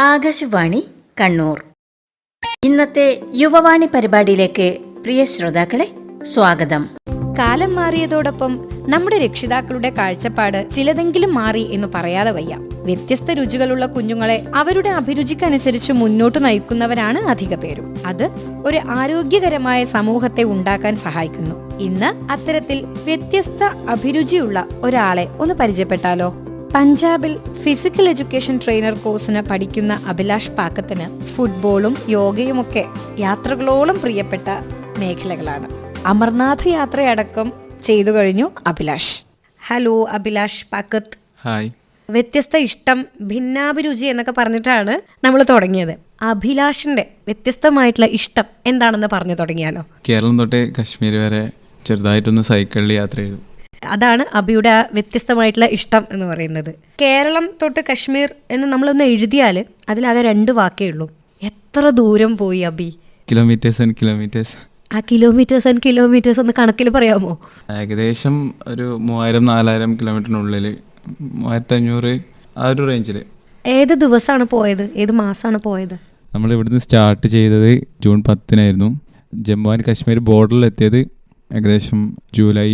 ആകാശവാണി കണ്ണൂർ. ഇന്നത്തെ യുവവാണി പരിപാടിയിലേക്ക് പ്രിയ ശ്രോതാക്കളെ സ്വാഗതം. കാലം മാറിയതോടൊപ്പം നമ്മുടെ രക്ഷിതാക്കളുടെ കാഴ്ചപ്പാട് ചിലതെങ്കിലും മാറി എന്ന് പറയാതെ വയ്യ. വ്യത്യസ്ത രുചികളുള്ള കുഞ്ഞുങ്ങളെ അവരുടെ അഭിരുചിക്കനുസരിച്ച് മുന്നോട്ട് നയിക്കുന്നവരാണ് അധിക പേരും. അത് ഒരു ആരോഗ്യകരമായ സമൂഹത്തെ ഉണ്ടാക്കാൻ സഹായിക്കുന്നു. ഇന്ന് അത്തരത്തിൽ വ്യത്യസ്ത അഭിരുചിയുള്ള ഒരാളെ ഒന്ന് പരിചയപ്പെട്ടാലോ? പഞ്ചാബിൽ ഫിസിക്കൽ എഡ്യൂക്കേഷൻ ട്രെയിനർ കോഴ്സിന് പഠിക്കുന്ന അഭിലാഷ് പാക്കത്തിന് ഫുട്ബോളും യോഗയുമൊക്കെ യാത്രകളോളം പ്രിയപ്പെട്ട മേഖലകളാണ്. അമർനാഥ് യാത്രയടക്കം ചെയ്തു കഴിഞ്ഞു അഭിലാഷ്. ഹലോ അഭിലാഷ് പാക്കത്ത്. ഹായ്. വ്യത്യസ്ത ഇഷ്ടം, ഭിന്നാഭിരുചി എന്നൊക്കെ പറഞ്ഞിട്ടാണ് നമ്മൾ തുടങ്ങിയത്. അഭിലാഷിന്റെ വ്യത്യസ്തമായിട്ടുള്ള ഇഷ്ടം എന്താണെന്ന് പറഞ്ഞു തുടങ്ങിയാലോ? കേരളം തൊട്ട് കശ്മീർ വരെ ചെറുതായിട്ടൊന്ന് സൈക്കിളിൽ യാത്ര ചെയ്തു. അതാണ് അബിയുടെ വ്യത്യസ്തമായിട്ടുള്ള ഇഷ്ടം എന്ന് പറയുന്നത്. കേരളം തൊട്ട് കശ്മീർ എന്ന് നമ്മളൊന്ന് എഴുതിയാൽ അതിലാകെ 2 വാക്കേ ഉള്ളൂ. എത്ര ദൂരം പോയി അബി? Kilometres and kilometres. ആ കിലോമീറ്റേഴ്സ് ഒന്ന് കണക്കിൽ പറയാമോ? ഏകദേശം ഒരു 3000-4000 കിലോമീറ്ററിനുള്ളിൽ, 3500 ആ ഒരു റേഞ്ചിൽ. ഏത് ദിവസമാണ് പോയത്? ഏത് മാസമാണ് പോയത്? നമ്മൾ ഇവിടുന്ന് സ്റ്റാർട്ട് ചെയ്തത് ജൂൺ 10 ജമ്മു ആൻഡ് കാശ്മീർ ബോർഡറിലെത്തിയത് ഏകദേശം ജൂലൈ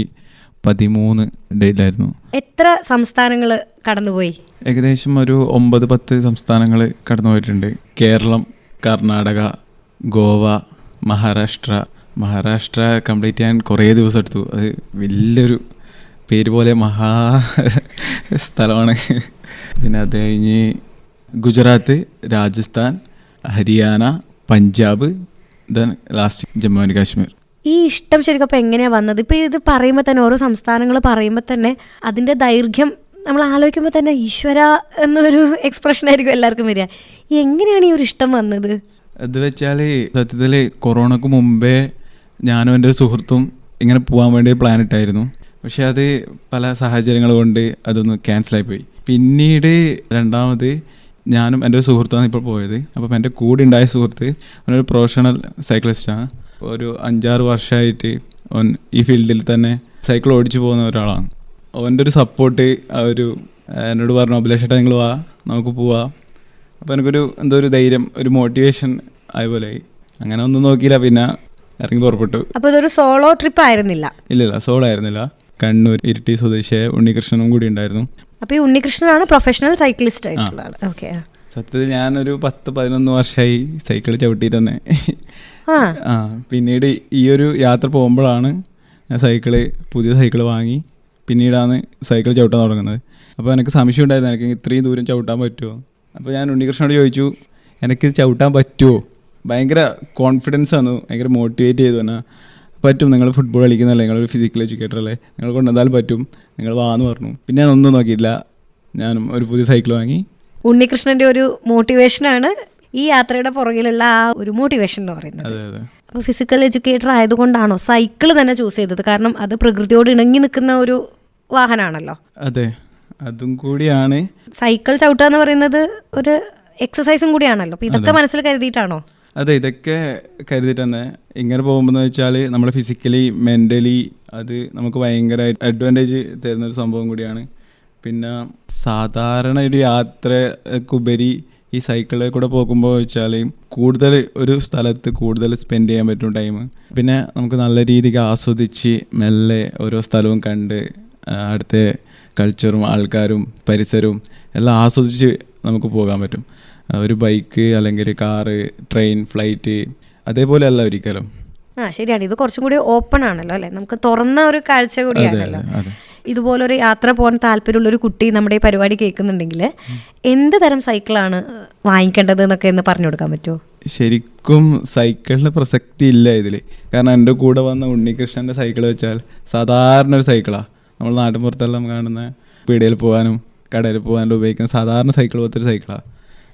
13 ഡേറ്റിലായിരുന്നു. എത്ര സംസ്ഥാനങ്ങൾ കടന്നുപോയി? ഏകദേശം ഒരു 9-10 സംസ്ഥാനങ്ങൾ കടന്നു പോയിട്ടുണ്ട്. കേരളം, കർണാടക, ഗോവ, മഹാരാഷ്ട്ര കംപ്ലീറ്റ് ചെയ്യാൻ കുറേ ദിവസം എടുത്തു. അത് വലിയൊരു പേര് പോലെ സ്ഥലമാണ്. പിന്നെ അത് കഴിഞ്ഞ് Gujarat, Rajasthan, Haryana, Punjab, then last Jammu and Kashmir. ഈ ഇഷ്ടം ശരിക്കും അപ്പോൾ എങ്ങനെയാണ് വന്നത്? ഇപ്പോൾ ഇത് പറയുമ്പോൾ തന്നെ, ഓരോ സംസ്ഥാനങ്ങൾ പറയുമ്പോൾ തന്നെ അതിൻ്റെ ദൈർഘ്യം നമ്മൾ ആലോചിക്കുമ്പോൾ തന്നെ ഈശ്വര എന്നൊരു എക്സ്പ്രഷൻ ആയിരിക്കും എല്ലാവർക്കും വരിക. എങ്ങനെയാണ് ഈ ഒരു ഇഷ്ടം വന്നത്? അത് വെച്ചാൽ സത്യത്തിൽ കൊറോണക്ക് മുമ്പേ ഞാനും എൻ്റെ ഒരു സുഹൃത്തും ഇങ്ങനെ പോകാൻ വേണ്ടി പ്ലാൻ ഇട്ടായിരുന്നു. പക്ഷേ അത് പല സാഹചര്യങ്ങൾ കൊണ്ട് അതൊന്ന് ക്യാൻസലായിപ്പോയി. പിന്നീട് രണ്ടാമത് ഞാനും എൻ്റെ ഒരു സുഹൃത്താണ് ഇപ്പോൾ പോയത്. അപ്പം എൻ്റെ കൂടെ ഉണ്ടായ സുഹൃത്ത് അവനൊരു പ്രൊഫഷണൽ സൈക്ലിസ്റ്റാണ്. ഒരു 5-6 വർഷമായിട്ട് അവൻ ഈ ഫീൽഡിൽ തന്നെ സൈക്കിൾ ഓടിച്ചു പോകുന്ന ഒരാളാണ്. അവൻ്റെ ഒരു സപ്പോർട്ട് എന്നോട് പറഞ്ഞു, അഭിലാഷേട്ടാ നിങ്ങൾ വാ, നമുക്ക് പോവാം. അപ്പോൾ എനിക്കൊരു എന്തോ ഒരു ധൈര്യം, ഒരു മോട്ടിവേഷൻ ആയപോലെ. അങ്ങനെ ഒന്നും നോക്കിയില്ല, പിന്നെ ഇറങ്ങി പുറപ്പെട്ടു. അപ്പോൾ ഇതൊരു സോളോ ട്രിപ്പ് ആയിരുന്നില്ല? ഇല്ല, സോളോ ആയിരുന്നില്ല. കണ്ണൂർ ഇരിട്ടി സ്വദേശിയായ ഉണ്ണികൃഷ്ണനും കൂടി ഉണ്ടായിരുന്നു. അപ്പോൾ ഈ ഉണ്ണികൃഷ്ണനാണ് പ്രൊഫഷണൽ സൈക്ലിസ്റ്റ് ആയിട്ടുള്ളത്. ഓക്കെ. സത്യത്തിൽ ഞാനൊരു 10-11 വർഷമായി സൈക്കിൾ ചവിട്ടിയിട്ട് തന്നെ. പിന്നീട് ഈ ഒരു യാത്ര പോകുമ്പോഴാണ് ഞാൻ പുതിയ സൈക്കിൾ വാങ്ങി പിന്നീടാണ് സൈക്കിൾ ചവിട്ടാൻ തുടങ്ങുന്നത്. അപ്പോൾ എനിക്ക് സംശയം ഉണ്ടായിരുന്നു, എനിക്ക് ഇത്രയും ദൂരം ചവിട്ടാൻ പറ്റുമോ? അപ്പോൾ ഞാൻ ഉണ്ണികൃഷ്ണനോട് ചോദിച്ചു, എനിക്കിത് ചവിട്ടാൻ പറ്റുമോ? ഭയങ്കര കോൺഫിഡൻസ് ആണ്, ഭയങ്കര മോട്ടിവേറ്റ് ചെയ്തു തന്നെ. പറ്റും, നിങ്ങൾ ഫുട്ബോൾ കളിക്കുന്നതല്ലേ, നിങ്ങളൊരു ഫിസിക്കൽ എഡ്യൂക്കേറ്റർ അല്ലേ, നിങ്ങൾ കൊണ്ടെന്തായാലും പറ്റും, നിങ്ങൾ വാന്ന് പറഞ്ഞു. പിന്നെ ഞാൻ ഒന്നും നോക്കിയില്ല, ഞാനും ഒരു പുതിയ സൈക്കിൾ വാങ്ങി. ഉണ്ണികൃഷ്ണൻ്റെ ഒരു മോട്ടിവേഷനാണ് ഈ യാത്രയുടെ പുറകിലുള്ള ആ ഒരു മോട്ടിവേഷൻ എന്ന് പറയുന്നത്. അപ്പോൾ ഫിസിക്കൽ എഡ്യൂക്കേറ്റർ ആയതുകൊണ്ടാണോ സൈക്കിൾ തന്നെ ചൂസ് ചെയ്തത്? കാരണം അത് പ്രകൃതിയോട് ഇണങ്ങി നിൽക്കുന്ന ഒരു വാഹനമാണല്ലോ. അതെ, അതും കൂടിയാണ്. സൈക്കിൾ ചവിട്ടുക എന്ന് പറയുന്നത് ഒരു എക്സസൈസും കൂടിയാണല്ലോ. അപ്പോൾ ഇതൊക്കെ മനസ്സിൽ കരുതിയിട്ടാണോ? അതെ, ഇതൊക്കെ കരുതിയിട്ട് തന്നെ. ഇങ്ങനെ പോകുമ്പോൾ വെച്ചാൽ നമ്മൾ ഫിസിക്കലി മെൻ്റലി അത് നമുക്ക് ഭയങ്കര അഡ്വാൻറ്റേജ് തരുന്നൊരു സംഭവം കൂടിയാണ്. പിന്നെ സാധാരണ ഒരു യാത്രക്കുപരി ഈ സൈക്കിളിൽ കൂടെ പോകുമ്പോൾ വെച്ചാൽ കൂടുതൽ ഒരു സ്ഥലത്ത് കൂടുതൽ സ്പെൻഡ് ചെയ്യാൻ പറ്റും ടൈം. പിന്നെ നമുക്ക് നല്ല രീതിക്ക് ആസ്വദിച്ച് മെല്ലെ ഓരോ സ്ഥലവും കണ്ട് അടുത്ത കൾച്ചറും ആൾക്കാരും പരിസരവും എല്ലാം ആസ്വദിച്ച് നമുക്ക് പോകാൻ പറ്റും. ഒരു ബൈക്ക് അല്ലെങ്കിൽ കാറ്, ട്രെയിൻ, ഫ്ലൈറ്റ് അതേപോലെ അല്ല ഒരിക്കലും. ശരിയാണ്. ഇത് കുറച്ചും കൂടി ഓപ്പൺ ആണല്ലോ അല്ലേ, നമുക്ക് തുറന്ന ഒരു കാഴ്ച കൂടിയാണല്ലോ. ഇതുപോലൊരു യാത്ര പോകാൻ താല്പര്യമുള്ളൊരു കുട്ടി നമ്മുടെ ഈ പരിപാടി കേൾക്കുന്നുണ്ടെങ്കിൽ എന്ത് തരം സൈക്കിളാണ് വാങ്ങിക്കേണ്ടത് എന്നൊക്കെ ഒന്ന് പറഞ്ഞു കൊടുക്കാൻ പറ്റുമോ? ശരിക്കും സൈക്കിളിന് പ്രസക്തി ഇല്ല ഇതിൽ. കാരണം എൻ്റെ കൂടെ വന്ന ഉണ്ണികൃഷ്ണൻ്റെ സൈക്കിൾ വെച്ചാൽ സാധാരണ ഒരു സൈക്കിളാണ്. നമ്മൾ നാട്ടിൻപുറത്തെല്ലാം കാണുന്ന പീടികയിൽ പോകാനും കടയിൽ പോകാനും ഉപയോഗിക്കുന്ന സാധാരണ സൈക്കിൾ പോലത്തെ ഒരു സൈക്കിളാണ്.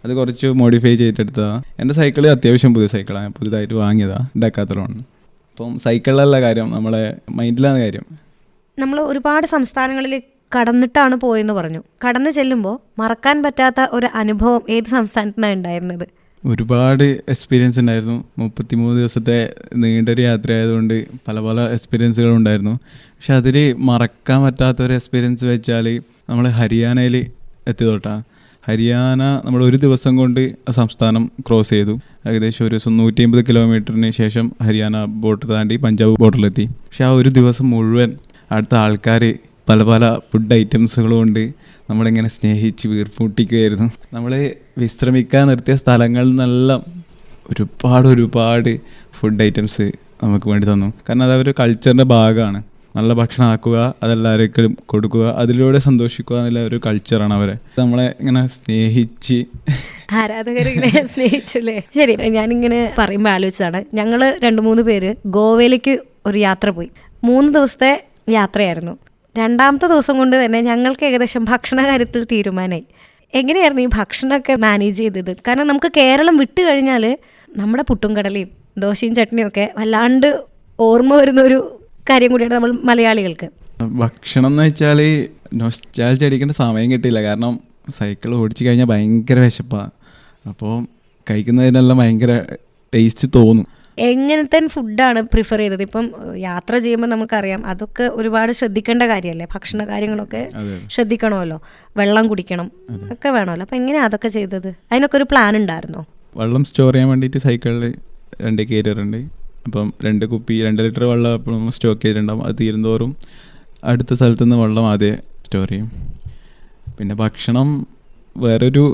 അത് കുറച്ച് മോഡിഫൈ ചെയ്തെടുത്തതാണ്. എൻ്റെ സൈക്കിൾ അത്യാവശ്യം പുതിയ സൈക്കിളാണ്, ഞാൻ പുതിയതായിട്ട് വാങ്ങിയതാണ്, ഡെക്കാത്തലോൺ. അപ്പം സൈക്കിളിലല്ല കാര്യം, നമ്മളെ മൈൻഡിലാണ് കാര്യം. നമ്മൾ ഒരുപാട് സംസ്ഥാനങ്ങളിൽ കടന്നിട്ടാണ് പോയെന്ന് പറഞ്ഞു. കടന്നു ചെല്ലുമ്പോൾ മറക്കാൻ പറ്റാത്ത ഒരു അനുഭവം ഏത് സംസ്ഥാനത്തിനാണ് ഉണ്ടായിരുന്നത്? ഒരുപാട് എക്സ്പീരിയൻസ് ഉണ്ടായിരുന്നു. 33 ദിവസത്തെ നീണ്ടൊരു യാത്രയായതുകൊണ്ട് പല പല എക്സ്പീരിയൻസുകളുണ്ടായിരുന്നു. പക്ഷെ അതിൽ മറക്കാൻ പറ്റാത്തൊരു എക്സ്പീരിയൻസ് വെച്ചാൽ നമ്മൾ ഹരിയാനയിൽ എത്തി തൊട്ടാണ്. ഹരിയാന നമ്മൾ ഒരു ദിവസം കൊണ്ട് ആ സംസ്ഥാനം ക്രോസ് ചെയ്തു. ഏകദേശം ഒരു ദിവസം 150 കിലോമീറ്ററിന് ശേഷം ഹരിയാന ബോർഡർ താണ്ടി പഞ്ചാബ് ബോർഡറിലെത്തി. പക്ഷെ ആ ഒരു ദിവസം മുഴുവൻ അടുത്ത ആൾക്കാർ പല പല ഫുഡ് ഐറ്റംസുകളും കൊണ്ട് നമ്മളിങ്ങനെ സ്നേഹിച്ച് വീർപ്പൂട്ടിക്കുമായിരുന്നു. നമ്മൾ വിശ്രമിക്കാൻ നിർത്തിയ സ്ഥലങ്ങളിൽ നിന്നെല്ലാം ഒരുപാട് ഫുഡ് ഐറ്റംസ് നമുക്ക് വേണ്ടി തന്നു. കാരണം അത് അവരുടെ കൾച്ചറിൻ്റെ ഭാഗമാണ്. നല്ല ഭക്ഷണം ആക്കുക, അതെല്ലാവർക്കും കൊടുക്കുക, അതിലൂടെ സന്തോഷിക്കുക എന്നുള്ള ഒരു കൾച്ചറാണ് അവരെ. നമ്മളെ ഇങ്ങനെ സ്നേഹിച്ച് ആരാധകരിങ്ങനെ സ്നേഹിച്ചല്ലേ. ശരി, ഞാനിങ്ങനെ പറയുമ്പോൾ ആലോചിച്ചതാണ്. ഞങ്ങൾ 2-3 പേര് ഗോവയിലേക്ക് ഒരു യാത്ര പോയി. 3 ദിവസത്തെ യാത്രയായിരുന്നു. 2ാമത്തെ ദിവസം കൊണ്ട് തന്നെ ഞങ്ങൾക്ക് ഏകദേശം ഭക്ഷണ കാര്യത്തിൽ തീരുമാനമായി. എങ്ങനെയായിരുന്നു ഈ ഭക്ഷണമൊക്കെ മാനേജ് ചെയ്തത്? കാരണം നമുക്ക് കേരളം വിട്ട് കഴിഞ്ഞാൽ നമ്മുടെ പുട്ടും കടലയും ദോശയും ചട്നിയും ഒക്കെ വല്ലാണ്ട് ഓർമ്മ വരുന്നൊരു കാര്യം കൂടിയാണ് നമ്മൾ മലയാളികൾക്ക്. ഭക്ഷണം എന്ന് വെച്ചാൽ നൊസ്റ്റാൾജി അടിക്കേണ്ട സമയം കിട്ടിയില്ല. കാരണം സൈക്കിൾ ഓടിച്ചു കഴിഞ്ഞാൽ ഭയങ്കര വിശപ്പാണ്. അപ്പോൾ കഴിക്കുന്നതിനെല്ലാം ഭയങ്കര ടേസ്റ്റ് തോന്നും. എങ്ങനത്തെ ഫുഡാണ് പ്രിഫർ ചെയ്തത്? ഇപ്പം യാത്ര ചെയ്യുമ്പോൾ നമുക്കറിയാം അതൊക്കെ ഒരുപാട് ശ്രദ്ധിക്കേണ്ട കാര്യമല്ലേ, ഭക്ഷണ കാര്യങ്ങളൊക്കെ ശ്രദ്ധിക്കണമല്ലോ, വെള്ളം കുടിക്കണം ഒക്കെ വേണമല്ലോ. അപ്പം എങ്ങനെയാണ് അതൊക്കെ ചെയ്തത്? അതിനൊക്കെ ഒരു പ്ലാൻ ഉണ്ടായിരുന്നോ? വെള്ളം സ്റ്റോർ ചെയ്യാൻ വേണ്ടിയിട്ട് സൈക്കിളിൽ 2 കാരിയറുണ്ട്. അപ്പം 2 കുപ്പി 2 ലിറ്റർ വെള്ളം എപ്പോഴും സ്റ്റോക്ക് ചെയ്തിട്ടുണ്ടാകും. അത് തീരുന്തോറും അടുത്ത സ്ഥലത്തു നിന്ന് വെള്ളം ആദ്യം സ്റ്റോർ ചെയ്യും. പിന്നെ ഭക്ഷണം വേറൊരു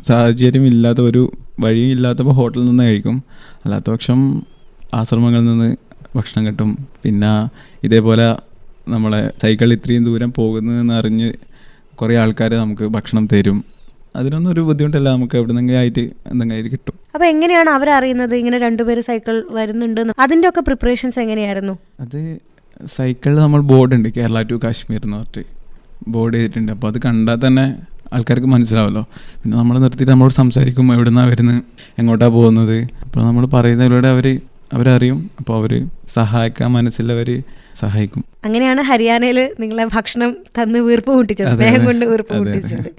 സാഹചര്യം ഇല്ലാത്ത, ഒരു വഴിയും ഇല്ലാത്തപ്പോൾ ഹോട്ടലിൽ നിന്ന് കഴിക്കും. അല്ലാത്ത പക്ഷം ആശ്രമങ്ങളിൽ നിന്ന് ഭക്ഷണം കിട്ടും. പിന്നെ ഇതേപോലെ നമ്മളെ സൈക്കിളിൽ ഇത്രയും ദൂരം പോകുന്നതെന്ന് അറിഞ്ഞ് കുറേ ആൾക്കാർ നമുക്ക് ഭക്ഷണം തരും. അതിനൊന്നും ഒരു ബുദ്ധിമുട്ടില്ല, നമുക്ക് എവിടെന്നെങ്കിലും ആയിട്ട് എന്തെങ്കിലും കിട്ടും. അപ്പോൾ എങ്ങനെയാണ് അവരറിയുന്നത് ഇങ്ങനെ 2 പേര് സൈക്കിൾ വരുന്നുണ്ട്? അതിൻ്റെ ഒക്കെ പ്രിപ്പറേഷൻസ് എങ്ങനെയായിരുന്നു? അത് സൈക്കിളിൽ നമ്മൾ ബോർഡുണ്ട്, കേരള ടു കാശ്മീർ എന്ന് പറഞ്ഞിട്ട് ബോർഡ് ചെയ്തിട്ടുണ്ട്. അപ്പോൾ അത് കണ്ടാൽ തന്നെ ആൾക്കാർക്ക് മനസ്സിലാവുമല്ലോ. പിന്നെ നമ്മൾ നിർത്തിയിട്ട് നമ്മളോട് സംസാരിക്കും, എവിടെ നിന്നാണ് വരുന്നത്, എങ്ങോട്ടാണ് പോകുന്നത്. അപ്പോൾ നമ്മൾ പറയുന്നതിലൂടെ അവരറിയും. അപ്പോൾ അവർ സഹായിക്കാൻ മനസ്സിലവർ സഹായിക്കും. അങ്ങനെയാണ് ഹരിയാനയിൽ നിങ്ങളെ ഭക്ഷണം തന്ന് വീർപ്പ് മുട്ടിച്ചത്, സ്നേഹം കൊണ്ട് വീർപ്പ് മുട്ടിച്ചത്.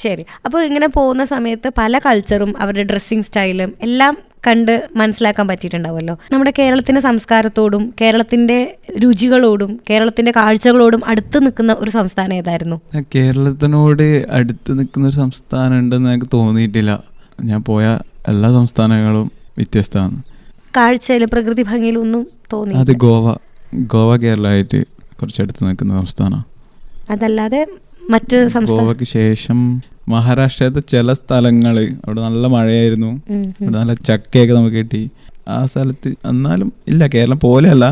ശരി, അപ്പോൾ ഇങ്ങനെ പോകുന്ന സമയത്ത് പല കൾച്ചറും അവരുടെ ഡ്രസ്സിങ് സ്റ്റൈലും എല്ലാം കണ്ട് മനസ്സിലാക്കാൻ പറ്റിയിട്ടുണ്ടാവുമല്ലോ. നമ്മുടെ കേരളത്തിൻ്റെ സംസ്കാരത്തോടും കേരളത്തിൻ്റെ രുചികളോടും കേരളത്തിൻ്റെ കാഴ്ചകളോടും അടുത്ത് നിൽക്കുന്ന ഒരു സംസ്ഥാനം ഏതായിരുന്നു? കേരളത്തിനോട് അടുത്ത് നിൽക്കുന്ന ഒരു സംസ്ഥാനം ഉണ്ടെന്ന് എനിക്ക് തോന്നിയിട്ടില്ല. ഞാൻ പോയ എല്ലാ സംസ്ഥാനങ്ങളും വ്യത്യസ്തമാണ്. കാഴ്ചയിലും പ്രകൃതി ഭംഗിയിലും ഒന്നും തോന്നി? അത് ഗോവ കേരളമായിട്ട് കുറച്ചടുത്ത് നിൽക്കുന്ന സംസ്ഥാനമാണ്. അതല്ലാതെ മറ്റ് ഗോവയ്ക്ക് ശേഷം മഹാരാഷ്ട്രത്തെ ചില സ്ഥലങ്ങൾ അവിടെ നല്ല മഴയായിരുന്നു, അവിടെ നല്ല ചക്കയൊക്കെ നമുക്ക് കിട്ടി. ആ സ്ഥലത്ത് എന്നാലും ഇല്ല, കേരളം പോലെയല്ല,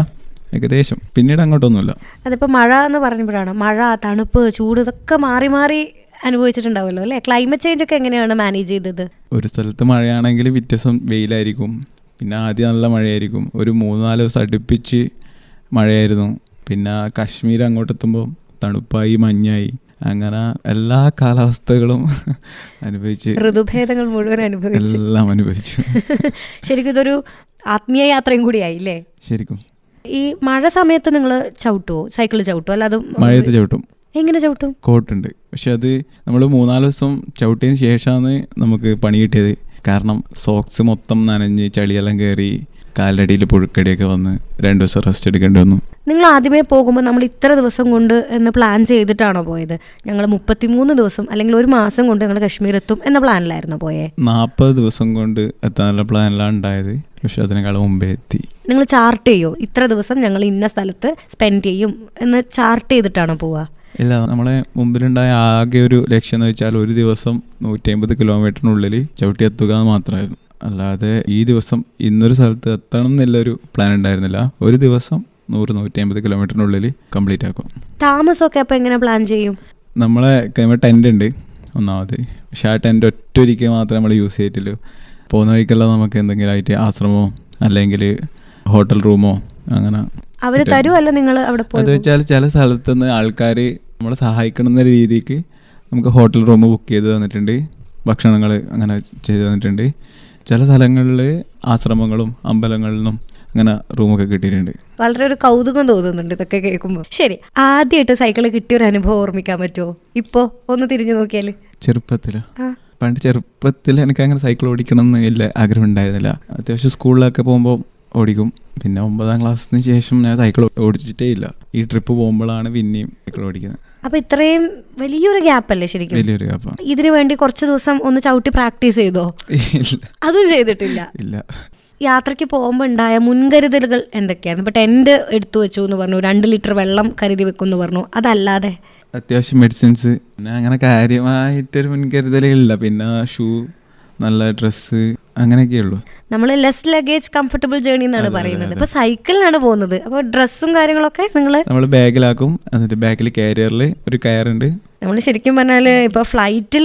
ഏകദേശം. പിന്നീട് അങ്ങോട്ടൊന്നുമില്ല. അതിപ്പോൾ മഴ എന്ന് പറഞ്ഞപ്പോഴാണ്, മഴ, തണുപ്പ്, ചൂട് ഇതൊക്കെ മാറി മാറി അനുഭവിച്ചിട്ടുണ്ടാവുമല്ലോ അല്ലേ? ക്ലൈമറ്റ് ചേഞ്ച് ഒക്കെ എങ്ങനെയാണ് മാനേജ് ചെയ്തത്? ഒരു സ്ഥലത്ത് മഴയാണെങ്കിൽ വ്യത്യാസം വെയിലായിരിക്കും. പിന്നെ ആദ്യം നല്ല മഴയായിരിക്കും, ഒരു 3-4 ദിവസം അടുപ്പിച്ച് മഴയായിരുന്നു. പിന്നെ കാശ്മീർ അങ്ങോട്ടെത്തുമ്പോൾ തണുപ്പായി, മഞ്ഞായി, അങ്ങനെ എല്ലാ കാലാവസ്ഥകളും അനുഭവിച്ച്, ഋതുഭേദങ്ങൾ മുഴുവൻ എല്ലാം അനുഭവിച്ചു. ശരിക്കും ഇതൊരു ആത്മീയ യാത്രയും കൂടിയായില്ലേ? ശരിക്കും. ഈ മഴ സമയത്ത് നിങ്ങൾ ചവിട്ടുമോ? സൈക്കിൾ ചവിട്ടുമോ? അല്ലാതെ മഴയത്ത് ചവിട്ടും. എങ്ങനെ ചവിട്ടും? കോട്ടുണ്ട്. പക്ഷെ അത് നമ്മൾ 3-4 ദിവസം ചവിട്ടിയതിന് ശേഷമാണ് നമുക്ക് പണി കിട്ടിയത്. കാരണം സോക്സ് മൊത്തം നനഞ്ഞ് ചളിയെല്ലാം കയറി കാലടിയിൽ പുഴുക്കടിയൊക്കെ വന്ന് 2 ദിവസം റെസ്റ്റ് എടുക്കേണ്ടി വന്നു. നിങ്ങൾ ആദ്യമേ പോകുമ്പോൾ നമ്മൾ ഇത്ര ദിവസം കൊണ്ട് എന്ന് പ്ലാൻ ചെയ്തിട്ടാണോ പോയത്? ഞങ്ങൾ 33 ദിവസം അല്ലെങ്കിൽ 1 മാസം കൊണ്ട് ഞങ്ങൾ കശ്മീർ എത്തും എന്ന പ്ലാനിലായിരുന്നോ പോയേ? 40 ദിവസം കൊണ്ട് എത്താനുള്ള പ്ലാനിലാണ് ഉണ്ടായത്. പക്ഷെ അതിനേക്കാൾ മുമ്പേ എത്തി. നിങ്ങൾ ചാർട്ട് ചെയ്യോ? ഇത്ര ദിവസം ഞങ്ങൾ ഇന്ന സ്ഥലത്ത് സ്പെൻഡ് ചെയ്യും എന്ന് ചാർട്ട് ചെയ്തിട്ടാണോ പോവുക? ഇല്ല, നമ്മളെ മുമ്പിലുണ്ടായ ആകെ ഒരു ലക്ഷ്യം എന്ന് വെച്ചാൽ ഒരു ദിവസം 150 കിലോമീറ്ററിനുള്ളിൽ ചവിട്ടി എത്തുക എന്ന് മാത്രമായിരുന്നു. അല്ലാതെ ഈ ദിവസം ഇന്നൊരു സ്ഥലത്ത് എത്തണം എന്നുള്ളൊരു പ്ലാൻ ഉണ്ടായിരുന്നില്ല. ഒരു ദിവസം 100-150 കിലോമീറ്ററിനുള്ളിൽ കംപ്ലീറ്റ് ആക്കും. താമസമൊക്കെ അപ്പോൾ എങ്ങനെ പ്ലാൻ ചെയ്യും? നമ്മളെ ടെൻ്റ് ഉണ്ട് ഒന്നാമത്. പക്ഷെ ആ ടെൻ്റ് ഒറ്റൊരിക്കൽ മാത്രമേ നമ്മൾ യൂസ് ചെയ്തിട്ടുള്ളൂ. പോകുന്ന വഴിക്കെല്ലാം നമുക്ക് എന്തെങ്കിലും ആയിട്ട് ആശ്രമമോ അല്ലെങ്കിൽ ഹോട്ടൽ റൂമോ അങ്ങനെ അവർ തരുമല്ല. നിങ്ങൾ അവിടെ പോയി അത് വെച്ചാൽ ചില സ്ഥലത്തുനിന്ന് ആൾക്കാർ നമ്മളെ സഹായിക്കണം എന്ന രീതിക്ക് നമുക്ക് ഹോട്ടൽ റൂം ബുക്ക് ചെയ്ത് തന്നിട്ടുണ്ട്, ഭക്ഷണങ്ങൾ അങ്ങനെ ചെയ്ത് തന്നിട്ടുണ്ട്. ചില സ്ഥലങ്ങളിൽ ആശ്രമങ്ങളും അമ്പലങ്ങളിൽ നിന്നും അങ്ങനെ റൂമൊക്കെ കിട്ടിയിട്ടുണ്ട്. വളരെ ഒരു കൗതുകം തോന്നുന്നുണ്ട് ഇതൊക്കെ കേൾക്കുമ്പോൾ. ശരി, ആദ്യമായിട്ട് സൈക്കിൾ കിട്ടിയൊരു അനുഭവം ഓർമ്മിക്കാൻ പറ്റുമോ? ഇപ്പോൾ ഒന്ന് തിരിഞ്ഞു നോക്കിയാൽ. പണ്ട് ചെറുപ്പത്തിൽ എനിക്ക് അങ്ങനെ സൈക്കിൾ ഓടിക്കണം എന്ന് വലിയ ആഗ്രഹം ഉണ്ടായിരുന്നില്ല. അത്യാവശ്യം സ്കൂളിലൊക്കെ പോകുമ്പോൾ ഓടിക്കും. പിന്നെ 9ാം ക്ലാസ്സിന് ശേഷം ഞാൻ സൈക്കിൾ ഓടിച്ചിട്ടേ ഇല്ല. ഈ ട്രിപ്പ് പോകുമ്പോഴാണ് പിന്നെയും സൈക്കിൾ ഓടിക്കുന്നത്. അപ്പൊ ഇത്രയും വലിയൊരു ഗ്യാപ്പല്ലേ ശരിക്കും? വലിയൊരു ഗ്യാപ്പാണ്. ഇതിനു വേണ്ടി കുറച്ച് ദിവസം ഒന്ന് ചവിട്ടി പ്രാക്ടീസ് ചെയ്തോ? അതും ചെയ്തിട്ടില്ല. ഇല്ല. യാത്രയ്ക്ക് പോകുമ്പോൾ ഉണ്ടായ മുൻകരുതലുകൾ എന്തൊക്കെയായിരുന്നു? ഇപ്പൊ ടെന്റ് എടുത്തു വെച്ചു എന്ന് പറഞ്ഞു, 2 ലിറ്റർ വെള്ളം കരുതി വെക്കുമെന്ന് പറഞ്ഞു. അതല്ലാതെ അത്യാവശ്യം മെഡിസിൻസ്, പിന്നെ അങ്ങനെ കാര്യമായിട്ടൊരു മുൻകരുതലുകളില്ല. പിന്നെ ഷൂ, നല്ല ഡ്രസ്സ്, അങ്ങനെയൊക്കെയുള്ളൂ. നമ്മൾ ലെസ് ലഗേജ് കംഫർട്ടബിൾ ജേർണി എന്നാണ് പറയുന്നത്. ഇപ്പൊ സൈക്കിളിനാണ് പോകുന്നത്. അപ്പോൾ ഡ്രസ്സും കാര്യങ്ങളൊക്കെ നമ്മൾ ബാഗിലാക്കും. എന്നിട്ട് ബാഗിൽ കാരിയറിൽ ഒരു കയറുണ്ട്. നമ്മൾ ശരിക്കും പറഞ്ഞാൽ ഇപ്പോൾ ഫ്ലൈറ്റിൽ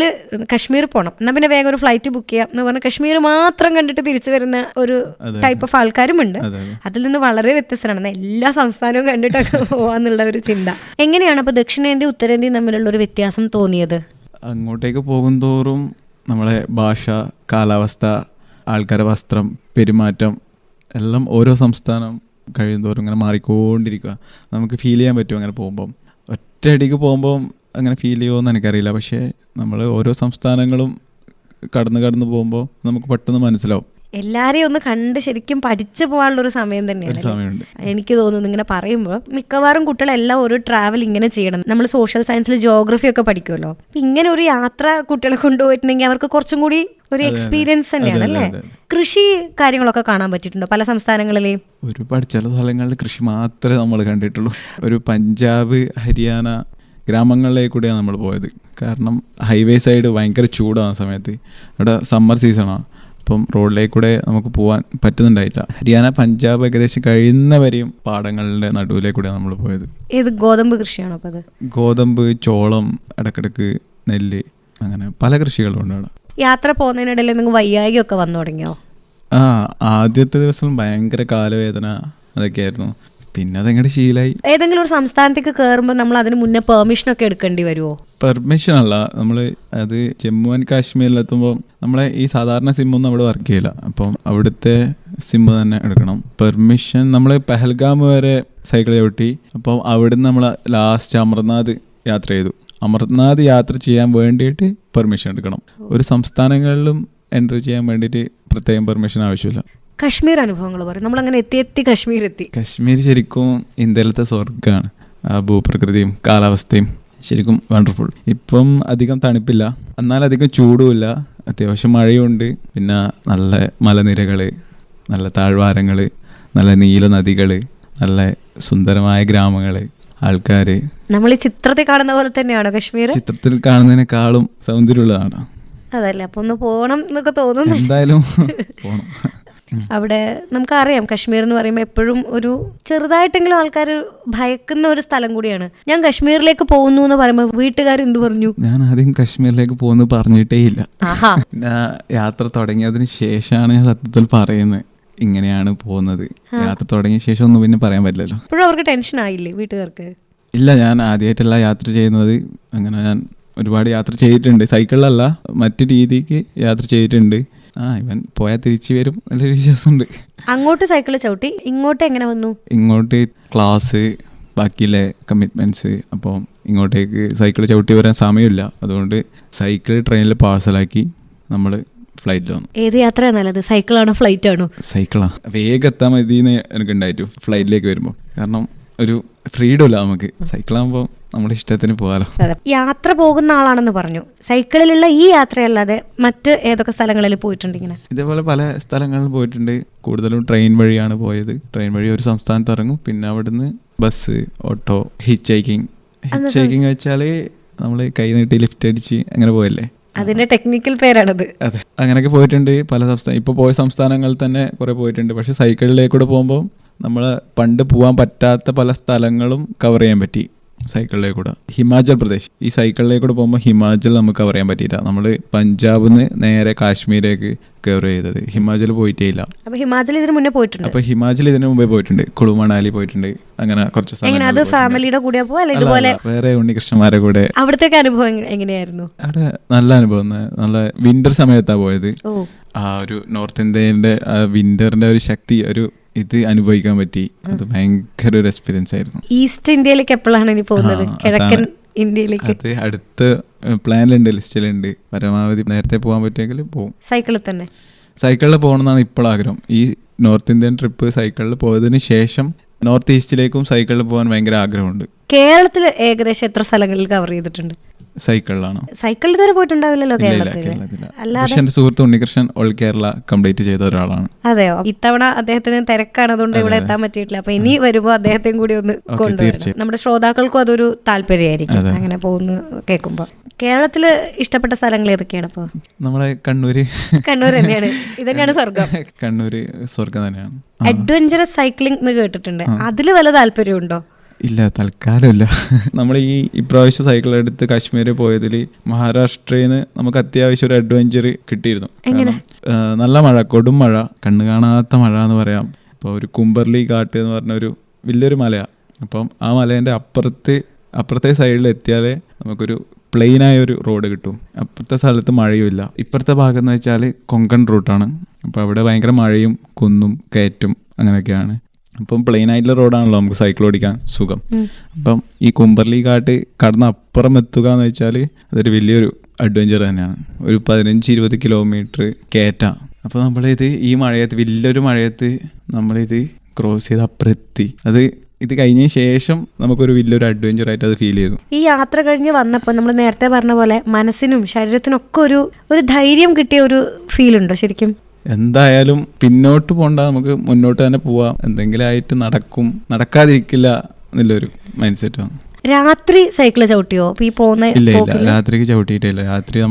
കശ്മീർ പോകണം എന്നാൽ പിന്നെ വേഗം ഒരു ഫ്ലൈറ്റ് ബുക്ക് ചെയ്യാം എന്ന് പറഞ്ഞാൽ കശ്മീർ മാത്രം കണ്ടിട്ട് തിരിച്ചു വരുന്ന ഒരു ടൈപ്പ് ഓഫ് ആൾക്കാരുമുണ്ട്. അതിൽ നിന്ന് വളരെ വ്യത്യസ്തമാണ്. എല്ലാ സംസ്ഥാനവും കണ്ടിട്ടൊക്കെ പോകാന്നുള്ള ഒരു ചിന്ത. എങ്ങനെയാണ് അപ്പോൾ ദക്ഷിണേന്ത്യ ഉത്തരേന്ത്യയും തമ്മിലുള്ള ഒരു വ്യത്യാസം തോന്നിയത്? അങ്ങോട്ടേക്ക് പോകുന്തോറും നമ്മളെ ഭാഷ, കാലാവസ്ഥ, ആൾക്കാരുടെ വസ്ത്രം, പെരുമാറ്റം എല്ലാം ഓരോ സംസ്ഥാനം കഴിയുന്തോറും ഇങ്ങനെ മാറിക്കൊണ്ടിരിക്കുക. നമുക്ക് ഫീൽ ചെയ്യാൻ പറ്റും അങ്ങനെ പോകുമ്പം. ഒറ്റയടിക്ക് പോകുമ്പം അങ്ങനെ ഫീൽ ചെയ്യുമോയെന്ന് എനിക്കറിയില്ല. പക്ഷേ നമ്മൾ ഓരോ സംസ്ഥാനങ്ങളും കടന്ന് പോകുമ്പോൾ നമുക്ക് പെട്ടെന്ന് മനസ്സിലാവും. എല്ലാരെയും ഒന്ന് കണ്ട് ശരിക്കും പഠിച്ചു പോകാനുള്ളൊരു സമയം തന്നെയാണ് എനിക്ക് തോന്നുന്നു. ഇങ്ങനെ പറയുമ്പോൾ മിക്കവാറും കുട്ടികളെല്ലാം ഒരു ട്രാവൽ ഇങ്ങനെ ചെയ്യണം. നമ്മൾ സോഷ്യൽ സയൻസിൽ ജിയോഗ്രഫി ഒക്കെ പഠിക്കുമല്ലോ. അപ്പം ഇങ്ങനെ ഒരു യാത്ര കുട്ടികളെ കൊണ്ടുപോയിട്ടുണ്ടെങ്കിൽ അവർക്ക് കുറച്ചും കൂടി ഒരു എക്സ്പീരിയൻസ് തന്നെയാണ് അല്ലേ? കൃഷി കാര്യങ്ങളൊക്കെ കാണാൻ പറ്റിയിട്ടുണ്ടോ പല സംസ്ഥാനങ്ങളിലെയും? ഒരുപാട് ചില സ്ഥലങ്ങളിൽ കൃഷി മാത്രമേ നമ്മൾ കണ്ടിട്ടുള്ളൂ. ഒരു പഞ്ചാബ്, ഹരിയാന ഗ്രാമങ്ങളിലേക്ക് കൂടെയാണ് നമ്മൾ പോയത്. കാരണം ഹൈവേ സൈഡ് ഭയങ്കര ചൂടാണ് സമയത്ത്. അവിടെ സമ്മർ സീസണാണ്. അപ്പം റോഡിലേക്ക് കൂടെ നമുക്ക് പോകാൻ പറ്റുന്നുണ്ടായില്ല. ഹരിയാന, പഞ്ചാബ് ഏകദേശം കഴിയുന്നവരെയും പാടങ്ങളുടെ നടുവിലേക്കൂടെ നമ്മൾ പോയത്. ഏത് ഗോതമ്പ് കൃഷിയാണോ അപ്പോൾ അത്? ഗോതമ്പ്, ചോളം, ഇടക്കിടക്ക് നെല്ല്, അങ്ങനെ പല കൃഷികളും ഉണ്ട് അവിടെ. യാത്ര പോകുന്നതിനിടയിൽ നിങ്ങൾ വയ്യായികയൊക്കെ വന്നു തുടങ്ങിയോ? ആദ്യത്തെ ദിവസം ഭയങ്കര കാലുവേദന അതൊക്കെയായിരുന്നു. പിന്നെ അതെങ്ങനെ ശീലമായി. ഏതെങ്കിലും ഒരു സംസ്ഥാനത്തേക്ക് കയറുമ്പോൾ നമ്മൾ അതിന് മുന്നേ പെർമിഷനൊക്കെ എടുക്കേണ്ടി വരുമോ? പെർമിഷൻ അല്ല, നമ്മൾ അത് ജമ്മു ആൻഡ് കാശ്മീരിലെത്തുമ്പോൾ നമ്മളെ ഈ സാധാരണ സിമ്മൊന്നും അവിടെ വർക്ക് ചെയ്യില്ല. അപ്പം അവിടുത്തെ സിമ്മ് തന്നെ എടുക്കണം. പെർമിഷൻ നമ്മൾ പെഹൽഗാം വരെ സൈക്കിൾ ചവിട്ടി. അപ്പം അവിടുന്ന് നമ്മൾ ലാസ്റ്റ് അമർനാഥ് യാത്ര ചെയ്തു. അമർനാഥ് യാത്ര ചെയ്യാൻ വേണ്ടിയിട്ട് പെർമിഷൻ എടുക്കണം. ഒരു സംസ്ഥാനങ്ങളിലും എൻട്രി ചെയ്യാൻ വേണ്ടിയിട്ട് പ്രത്യേകം പെർമിഷൻ ആവശ്യമില്ല. കശ്മീർ അനുഭവങ്ങൾ പറയും. നമ്മളങ്ങനെ എത്തി കശ്മീർ ശരിക്കും ഇന്ത്യയിലത്തെ സ്വർഗ്ഗമാണ്. ആ ഭൂപ്രകൃതിയും കാലാവസ്ഥയും ശരിക്കും വണ്ടർഫുൾ. ഇപ്പം അധികം തണുപ്പില്ല, എന്നാൽ അധികം ചൂടുമില്ല. അത്യാവശ്യം മഴയുണ്ട്. പിന്നെ നല്ല മലനിരകൾ, നല്ല താഴ്വാരങ്ങൾ, നല്ല നീല നദികൾ, നല്ല സുന്ദരമായ ഗ്രാമങ്ങൾ, ആൾക്കാർ. നമ്മൾ ഈ ചിത്രത്തിൽ കാണുന്ന പോലെ തന്നെയാണോ കശ്മീർ? ചിത്രത്തിൽ കാണുന്നതിനേക്കാളും സൗന്ദര്യമുള്ളതാണ്. അതല്ലേ, അപ്പൊ ഒന്ന് പോകണം എന്നൊക്കെ തോന്നുന്നു. എന്തായാലും പോകണം. അവിടെ നമുക്കറിയാം കശ്മീർ എന്ന് പറയുമ്പോൾ എപ്പോഴും ഒരു ചെറുതായിട്ടെങ്കിലും ആൾക്കാർ ഭയക്കുന്ന ഒരു സ്ഥലം കൂടിയാണ്. ഞാൻ കശ്മീരിലേക്ക് പോകുന്നു എന്ന് പറയുമ്പോൾ വീട്ടുകാർ എന്ത് പറഞ്ഞു? ഞാൻ ആദ്യം കശ്മീരിലേക്ക് പോകുന്നു പറഞ്ഞിട്ടേ ഇല്ല. പിന്നെ യാത്ര തുടങ്ങിയതിന് ശേഷമാണ് ഞാൻ സത്യത്തിൽ പറയുന്നത് ഇങ്ങനെയാണ് പോകുന്നത്. യാത്ര തുടങ്ങിയ ശേഷം ഒന്നും പിന്നെ പറയാൻ പറ്റില്ലല്ലോ. ഇപ്പോഴും അവർക്ക് ടെൻഷൻ ആയില്ലേ വീട്ടുകാർക്ക്? ഇല്ല, ഞാൻ ആദ്യമായിട്ടല്ല യാത്ര ചെയ്യുന്നത്. അങ്ങനെ ഞാൻ ഒരുപാട് യാത്ര ചെയ്തിട്ടുണ്ട്. സൈക്കിളിലല്ല, മറ്റു രീതിക്ക് യാത്ര ചെയ്തിട്ടുണ്ട്. ഇവൻ പോയാൽ തിരിച്ചു വരും നല്ലൊരു വിശ്വാസമുണ്ട്. അങ്ങോട്ട് സൈക്കിൾ ചവിട്ടി, ഇങ്ങോട്ട് എങ്ങനെ വന്നു? ഇങ്ങോട്ട് ക്ലാസ്, ബാക്കിയിലെ കമ്മിറ്റ്മെൻറ്റ്സ്. അപ്പോൾ ഇങ്ങോട്ടേക്ക് സൈക്കിൾ ചവിട്ടി വരാൻ സമയമില്ല. അതുകൊണ്ട് സൈക്കിൾ ട്രെയിനിൽ പാഴ്സലാക്കി നമ്മൾ ഫ്ലൈറ്റിൽ വന്നു. ഏത് യാത്രയാണ് നല്ലത്, സൈക്കിളാണോ ഫ്ലൈറ്റ് ആണോ? സൈക്കിളാണ്. വേഗം എത്താൻ മതിയെന്ന് എനിക്കുണ്ടായിട്ടു ഫ്ലൈറ്റിലേക്ക് വരുമ്പോൾ. കാരണം ഒരു ഫ്രീഡം ഇല്ല നമുക്ക്. സൈക്കിളാകുമ്പോൾ നമ്മുടെ ഇഷ്ടത്തിന് പോകാലോ. യാത്ര പോകുന്ന ആളാണെന്ന് പറഞ്ഞു. സൈക്കിളിലുള്ള ഈ യാത്രയല്ലാതെ മറ്റ് ഏതൊക്കെ സ്ഥലങ്ങളിൽ പോയിട്ടുണ്ട്? ഇങ്ങനെ ഇതേപോലെ പല സ്ഥലങ്ങളിൽ പോയിട്ടുണ്ട്. കൂടുതലും ട്രെയിൻ വഴിയാണ് പോയത്. ട്രെയിൻ വഴി ഒരു സ്ഥലത്ത് ഇറങ്ങും. പിന്നെ അവിടുന്ന് ബസ്, ഓട്ടോ, ഹിച്ച് ഹൈക്കിങ് വെച്ചാൽ നമ്മൾ കൈ നീട്ടി ലിഫ്റ്റ് അടിച്ച് അങ്ങനെ പോയല്ലേ, അതിന്റെ ടെക്നിക്കൽ പേരാണത്. അതെ, അങ്ങനെയൊക്കെ പോയിട്ടുണ്ട്. പല സംസ്ഥാനം ഇപ്പോൾ പോയ സംസ്ഥാനങ്ങളിൽ തന്നെ കുറേ പോയിട്ടുണ്ട്. പക്ഷേ സൈക്കിളിലേക്കൂടെ പോകുമ്പോൾ നമ്മൾ പണ്ട് പോകാൻ പറ്റാത്ത പല സ്ഥലങ്ങളും കവർ ചെയ്യാൻ പറ്റി സൈക്കിളിലേക്കൂടെ. ഹിമാചൽ പ്രദേശ്, ഈ സൈക്കിളിലേക്കൂടെ പോകുമ്പോൾ ഹിമാചൽ നമുക്ക് കവർ ചെയ്യാൻ പറ്റിയില്ല. നമ്മൾ പഞ്ചാബിൽ നിന്ന് നേരെ കാശ്മീരേക്ക് കവർ ചെയ്തത്. ഹിമാചൽ പോയിട്ടേ ഇല്ല. അപ്പോൾ ഹിമാചൽ ഇതിന് മുന്നേ പോയിട്ടുണ്ട്? അപ്പോൾ ഹിമാചൽ ഇതിന് മുമ്പേ പോയിട്ടുണ്ട്. കുളു മണാലി പോയിട്ടുണ്ട്. അങ്ങനെ കുറച്ച് സ്ഥലങ്ങൾ. ഫാമിലിയുടെ കൂടെ ഇതുപോലെ വേറെ ഉണ്ണികൃഷ്ണന്മാരെ കൂടെ. അവിടുത്തെ അനുഭവം എങ്ങനെയായിരുന്നു? അവിടെ നല്ല അനുഭവം. നല്ല വിന്റർ സമയത്താണ് പോയത്. ആ ഒരു നോർത്ത് ഇന്ത്യൻ്റെ വിന്ററിന്റെ ഒരു ശക്തി, ഒരു ഇത് അനുഭവിക്കാൻ പറ്റി. അത് ഭയങ്കര ഒരു എക്സ്പീരിയൻസ് ആയിരുന്നു. ഈസ്റ്റ് ഇന്ത്യയിലേക്ക് എപ്പോഴാണ് ഇനി പോകുന്നത്? കിഴക്കൻ ഇന്ത്യയിലേക്ക്? അത് അടുത്ത പ്ലാനിലുണ്ട്, ലിസ്റ്റിലുണ്ട്. പരമാവധി നേരത്തെ പോകാൻ പറ്റുമെങ്കിൽ പോകും. സൈക്കിളിൽ തന്നെ? സൈക്കിളിൽ പോകണമെന്നാണ് ഇപ്പോൾ ആഗ്രഹം. ഈ നോർത്ത് ഇന്ത്യൻ ട്രിപ്പ് സൈക്കിളിൽ പോയതിന് ശേഷം നോർത്ത് ഈസ്റ്റിലേക്കും സൈക്കിളിൽ പോകാൻ ഭയങ്കര ആഗ്രഹമുണ്ട്. കേരളത്തിൽ ഏകദേശം എത്ര സ്ഥലങ്ങളിൽ കവർ ചെയ്തിട്ടുണ്ട്? സൈക്കിളിലാണ്. സൈക്കിളിൽ ഇതുവരെ പോയിട്ടുണ്ടാവില്ലല്ലോ കേരളത്തിൽ. പക്ഷെ എന്റെ സുഹൃത്ത് ഉണ്ണികൃഷ്ണൻ ഓൾ കേരള കംപ്ലീറ്റ് ചെയ്ത ഒരാളാണ്. അതെയോ? ഇത്തവണ അദ്ദേഹത്തിന് തിരക്കാണ്, അതുകൊണ്ട് ഇവിടെ എത്താൻ പറ്റിയിട്ടില്ല. അപ്പൊ ഇനി വരുമ്പോ അദ്ദേഹത്തെയും കൂടി ഒന്ന് കൊണ്ടുവരണം. നമ്മുടെ ശ്രോതാക്കൾക്കും അതൊരു താല്പര്യമായിരിക്കും അങ്ങനെ പോകുന്നു കേൾക്കുമ്പോ. കേരളത്തില് ഇഷ്ടപ്പെട്ട സ്ഥലങ്ങൾ ഏതൊക്കെയാണ്? അപ്പൊ നമ്മളെ കണ്ണൂര് തന്നെയാണ്. ഇതന്നെയാണ് സ്വർഗം. കണ്ണൂര് സ്വർഗം തന്നെയാണ്. അഡ്വഞ്ചറസ് സൈക്ലിംഗ് എന്ന് കേട്ടിട്ടുണ്ട്, അതില് വല്ല താല്പര്യമുണ്ടോ? ഇല്ല, തൽക്കാലമില്ല. നമ്മൾ ഇപ്രാവശ്യം സൈക്കിൾ എടുത്ത് കാശ്മീർ പോയതിൽ മഹാരാഷ്ട്രയിൽ നിന്ന് നമുക്ക് അത്യാവശ്യം ഒരു അഡ്വഞ്ചർ കിട്ടിയിരുന്നു. നല്ല മഴ, കൊടും മഴ, കണ്ണു കാണാത്ത മഴ എന്ന് പറയാം. ഇപ്പോൾ ഒരു കുംബർലി ഘാട്ട് എന്ന് പറഞ്ഞ ഒരു വലിയൊരു മലയാണ്. അപ്പം ആ മലേൻ്റെ അപ്പുറത്തെ സൈഡിൽ എത്തിയാലേ നമുക്കൊരു പ്ലെയിനായ ഒരു റോഡ് കിട്ടും. അപ്പുറത്തെ സ്ഥലത്ത് മഴയുമില്ല. ഇപ്പുറത്തെ ഭാഗം എന്ന് വെച്ചാൽ കൊങ്കൺ റൂട്ടാണ്. അപ്പോൾ അവിടെ ഭയങ്കര മഴയും കുന്നും കയറ്റും അങ്ങനെയൊക്കെയാണ്. അപ്പം പ്ലെയിൻ ആയിട്ടുള്ള റോഡാണല്ലോ നമുക്ക് സൈക്കിൾ ഓടിക്കാൻ സുഖം. അപ്പം ഈ കുംബർലി ഘാട്ട് കടന്ന് അപ്പുറം എത്തുക എന്ന് വെച്ചാൽ അതൊരു വലിയൊരു അഡ്വഞ്ചർ തന്നെയാണ്. ഒരു 15-20 കിലോമീറ്റർ കയറ്റാം. അപ്പോൾ നമ്മളിത് ഈ മഴയത്ത്, വലിയൊരു മഴയത്ത് നമ്മളിത് ക്രോസ് ചെയ്ത് അപ്പുറത്തി. ഇത് കഴിഞ്ഞ ശേഷം നമുക്കൊരു വലിയൊരു അഡ്വഞ്ചർ ആയിട്ട് അത് ഫീൽ ചെയ്തു. ഈ യാത്ര കഴിഞ്ഞ് വന്നപ്പോൾ നമ്മൾ നേരത്തെ പറഞ്ഞ പോലെ മനസ്സിനും ശരീരത്തിനും ഒക്കെ ഒരു ധൈര്യം കിട്ടിയ ഒരു ഫീൽ ഉണ്ടോ ശരിക്കും? എന്തായാലും പിന്നോട്ട് പോകണ്ട, നമുക്ക് മുന്നോട്ട് തന്നെ പോവാം, എന്തെങ്കിലും ആയിട്ട് നടക്കാതിരിക്കില്ല എന്നുള്ളൊരു മൈൻഡ് സെറ്റാണ്. രാത്രി സൈക്കിൾ ചവിട്ടിയോ? ഇല്ല, രാത്രിക്ക് ചവിട്ടിയിട്ടില്ല. രാത്രി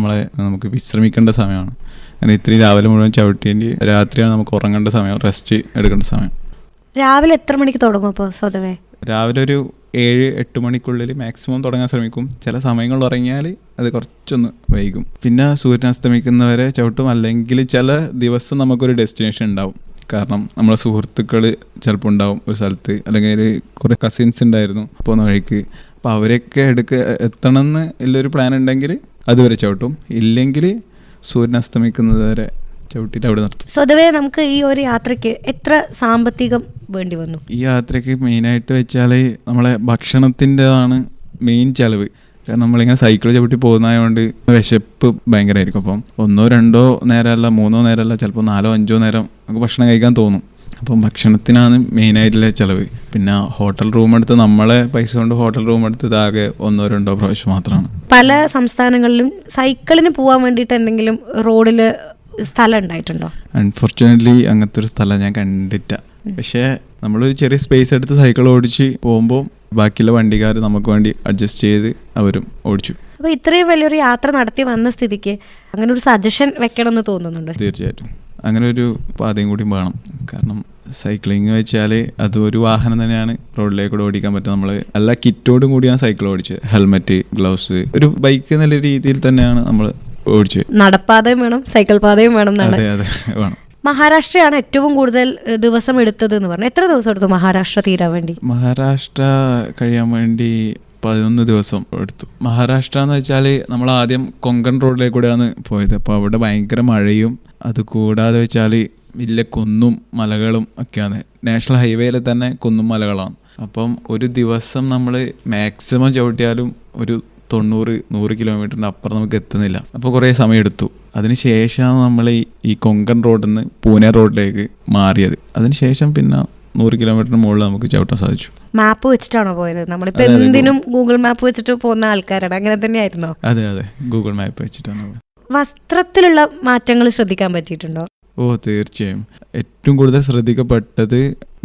നമുക്ക് വിശ്രമിക്കേണ്ട സമയമാണ്. അങ്ങനെ ഇത്രയും രാവിലെ മുഴുവൻ ചവിട്ടിയെങ്കിൽ രാത്രിയാണ് നമുക്ക് ഉറങ്ങേണ്ട സമയം, റെസ്റ്റ് എടുക്കേണ്ട സമയം. രാവിലെ എത്ര മണിക്ക് തുടങ്ങും ഇപ്പോൾ സ്വതവേ? രാവിലെ ഒരു 7-8 മണിക്കുള്ളിൽ മാക്സിമം തുടങ്ങാൻ ശ്രമിക്കും. ചില സമയങ്ങളിൽ ഉറങ്ങിയാൽ അത് കുറച്ചൊന്ന് വൈകും. പിന്നെ സൂര്യൻ അസ്തമിക്കുന്നവരെ ചവിട്ടും. അല്ലെങ്കിൽ ചില ദിവസം നമുക്കൊരു ഡെസ്റ്റിനേഷൻ ഉണ്ടാവും. കാരണം നമ്മളെ സുഹൃത്തുക്കൾ ചിലപ്പോൾ ഉണ്ടാവും ഒരു സ്ഥലത്ത്, അല്ലെങ്കിൽ കുറേ കസിൻസ് ഉണ്ടായിരുന്നു പോകുന്ന വഴിക്ക്. അപ്പോൾ അവരൊക്കെ എത്തണമെന്ന് ഉള്ളൊരു പ്ലാൻ ഉണ്ടെങ്കിൽ അതുവരെ ചവിട്ടും. ഇല്ലെങ്കിൽ സൂര്യൻ അസ്തമിക്കുന്നത് വരെ ചവിട്ടിയിട്ട് അവിടെ നിർത്തും. സ്വതവേ നമുക്ക് ഈ ഒരു യാത്രയ്ക്ക് എത്ര സാമ്പത്തികം വേണ്ടി വന്നു? ഈ യാത്രയ്ക്ക് മെയിനായിട്ട് വെച്ചാൽ നമ്മളെ ഭക്ഷണത്തിൻ്റെതാണ് മെയിൻ ചിലവ്. കാരണം നമ്മളിങ്ങനെ സൈക്കിൾ ചവിട്ടി പോകുന്നതുകൊണ്ട് വിശപ്പ് ഭയങ്കരമായിരിക്കും. അപ്പം 1-2 നേരമല്ല 3 നേരമല്ല, ചിലപ്പോൾ 4-5 നേരം നമുക്ക് ഭക്ഷണം കഴിക്കാൻ തോന്നും. അപ്പം ഭക്ഷണത്തിനാണ് മെയിനായിട്ടുള്ള ചിലവ്. പിന്നെ ഹോട്ടൽ റൂം എടുത്ത് നമ്മളെ പൈസ കൊണ്ട് ഹോട്ടൽ റൂം എടുത്ത് ഇതാകെ 1-2 പ്രാവശ്യം മാത്രമാണ്. പല സംസ്ഥാനങ്ങളിലും സൈക്കിളിന് പോകാൻ വേണ്ടിയിട്ട് എന്തെങ്കിലും റോഡിൽ സ്ഥലം ഉണ്ടായിട്ടുണ്ടോ? അൺഫോർച്ചുനേറ്റ്ലി അങ്ങനത്തെ ഒരു സ്ഥലം ഞാൻ കണ്ടിട്ട. പക്ഷേ നമ്മളൊരു ചെറിയ സ്പേസ് എടുത്ത് സൈക്കിൾ ഓടിച്ച് പോകുമ്പോൾ ബാക്കിയുള്ള വണ്ടിക്കാർ നമുക്ക് വേണ്ടി അഡ്ജസ്റ്റ് ചെയ്ത് അവരും ഓടിച്ചു. അപ്പോൾ ഇത്രയും വലിയൊരു യാത്ര നടത്തി വന്ന സ്ഥിതിക്ക് അങ്ങനെ ഒരു സജഷൻ വെക്കണമെന്ന് തോന്നുന്നുണ്ടോ? തീർച്ചയായിട്ടും അങ്ങനെ ഒരു പാതയും കൂടി വേണം. കാരണം സൈക്ലിംഗ് വെച്ചാൽ അത് ഒരു വാഹനം തന്നെയാണ് റോഡിലേക്കൂടെ ഓടിക്കാൻ പറ്റും. നമ്മൾ എല്ലാ കിറ്റോടും കൂടിയാണ് സൈക്കിൾ ഓടിച്ചത്. ഹെൽമെറ്റ്, ഗ്ലൗസ്, ഒരു ബൈക്ക് എന്നുള്ള രീതിയിൽ തന്നെയാണ് നമ്മൾ ഓടിച്ചത്. നടപ്പാതയും വേണം, സൈക്കിൾ പാതയും വേണം. അതെ വേണം. മഹാരാഷ്ട്രയാണ് ഏറ്റവും കൂടുതൽ ദിവസം എടുത്തത് എന്ന് പറഞ്ഞു. എത്ര ദിവസം എടുത്തു മഹാരാഷ്ട്ര തീരാൻ വേണ്ടി? മഹാരാഷ്ട്ര കഴിയാൻ വേണ്ടി 11 ദിവസം എടുത്തു. മഹാരാഷ്ട്ര എന്ന് വെച്ചാൽ നമ്മൾ ആദ്യം കൊങ്കൺ റോഡിലേക്കൂടെയാണ് പോയത്. അപ്പോൾ അവിടെ ഭയങ്കര മഴയും അതുകൂടാതെ വെച്ചാൽ വലിയ കുന്നും മലകളും ഒക്കെയാണ്. നാഷണൽ ഹൈവേയിൽ തന്നെ കുന്നും മലകളാണ്. അപ്പം ഒരു ദിവസം നമ്മൾ മാക്സിമം ചവിട്ടിയാലും ഒരു 90-100 കിലോമീറ്ററിൻ്റെ അപ്പുറം നമുക്ക് എത്തുന്നില്ല. അപ്പോൾ കുറേ സമയം എടുത്തു. അതിനുശേഷമാണ് നമ്മൾ ഈ കൊങ്കൺ റോഡിൽ നിന്ന് പൂനെ റോഡിലേക്ക് മാറിയത്. അതിനുശേഷം പിന്നെ 100 കിലോമീറ്ററിന് മുകളിൽ നമുക്ക് ചവിട്ടാൻ സാധിച്ചു. മാപ്പ് വെച്ചിട്ടാണോ പോയത്? നമ്മളിപ്പോൾ എന്തിനും ഗൂഗിൾ മാപ്പ് വെച്ചിട്ട് പോകുന്ന ആൾക്കാരാണ്. അങ്ങനെ തന്നെയായിരുന്നോ? അതെ ഗൂഗിൾ മാപ്പ് വെച്ചിട്ടാണ്. വസ്ത്രത്തിലുള്ള മാറ്റങ്ങൾ ശ്രദ്ധിക്കാൻ പറ്റിയിട്ടുണ്ടോ? തീർച്ചയായും. ഏറ്റവും കൂടുതൽ ശ്രദ്ധിക്കപ്പെട്ടത്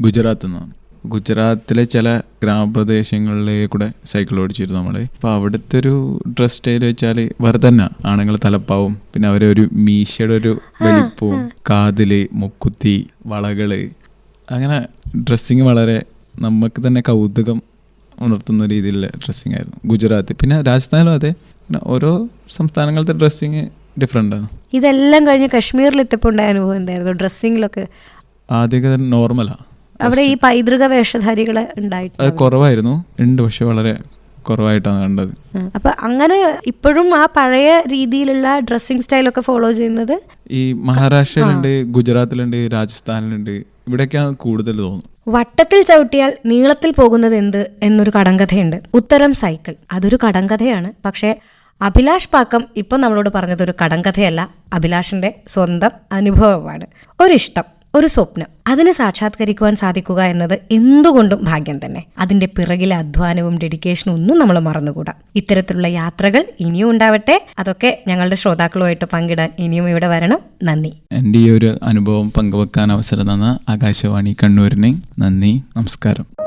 ഗുജറാത്തിൽ നിന്നാണ്. ഗുജറാത്തിലെ ചില ഗ്രാമപ്രദേശങ്ങളിലേക്കൂടെ സൈക്കിൾ ഓടിച്ചിരുന്നു നമ്മൾ. അപ്പോൾ അവിടുത്തെ ഒരു ഡ്രസ് സ്റ്റൈൽ വെച്ചാൽ വേറെ തന്നെ. ആണുങ്ങൾ തലപ്പാവും, പിന്നെ അവരെ ഒരു മീശയുടെ ഒരു വലിപ്പവും, കാതിൽ മുക്കുത്തി, വളകൾ, അങ്ങനെ ഡ്രസ്സിങ് വളരെ നമുക്ക് തന്നെ കൗതുകം ഉണർത്തുന്ന രീതിയിലുള്ള ഡ്രസ്സിങ് ആയിരുന്നു ഗുജറാത്ത്. പിന്നെ രാജസ്ഥാനിലും അതെ. പിന്നെ ഓരോ സംസ്ഥാനങ്ങളിലത്തെ ഡ്രസ്സിങ് ഡിഫറെൻ്റ് ആണ്. ഇതെല്ലാം കഴിഞ്ഞ് കശ്മീരിലെത്തിയപ്പോൾ ഉണ്ടായ അനുഭവം എന്തായിരുന്നു ഡ്രസ്സിങ്ങിലൊക്കെ? ആദ്യമൊക്കെ നോർമലാണ്. അവിടെ ഈ പൈതൃക വേഷധാരികളെ ഉണ്ടായിട്ട് അത് കുറവായിരുന്നു. പക്ഷെ വളരെ കുറവായിട്ടാണ് കണ്ടത്. അപ്പൊ അങ്ങനെ ഇപ്പോഴും ആ പഴയ രീതിയിലുള്ള ഡ്രസ്സിങ് സ്റ്റൈലൊക്കെ ഫോളോ ചെയ്യുന്നത് ഈ മഹാരാഷ്ട്രയിലുണ്ട്, ഗുജറാത്തിലുണ്ട്, രാജസ്ഥാനിലുണ്ട്. ഇവിടെയൊക്കെയാണ് കൂടുതൽ തോന്നുന്നു. വട്ടത്തിൽ ചവിട്ടിയാൽ നീളത്തിൽ പോകുന്നത് എന്ത് എന്നൊരു കടങ്കഥയുണ്ട്. ഉത്തരം സൈക്കിൾ. അതൊരു കടങ്കഥയാണ്. പക്ഷേ അഭിലാഷ് പാക്കം ഇപ്പം നമ്മളോട് പറഞ്ഞതൊരു കടങ്കഥയല്ല, അഭിലാഷിന്റെ സ്വന്തം അനുഭവമാണ്. ഒരിഷ്ടം, ഒരു സ്വപ്നം അതിന് സാക്ഷാത്കരിക്കുവാൻ സാധിക്കുക എന്നത് എന്തുകൊണ്ടും ഭാഗ്യം തന്നെ. അതിന്റെ പിറകിലെ അധ്വാനവും ഡെഡിക്കേഷനും ഒന്നും നമ്മൾ മറന്നുകൂടാ. ഇത്തരത്തിലുള്ള യാത്രകൾ ഇനിയും ഉണ്ടാവട്ടെ. അതൊക്കെ ഞങ്ങളുടെ ശ്രോതാക്കളുമായിട്ട് പങ്കിടാൻ ഇനിയും ഇവിടെ വരണം. നന്ദി. എൻ്റെ ഈ ഒരു അനുഭവം പങ്കുവെക്കാൻ അവസരം തന്ന ആകാശവാണി കണ്ണൂരിന് നന്ദി. നമസ്കാരം.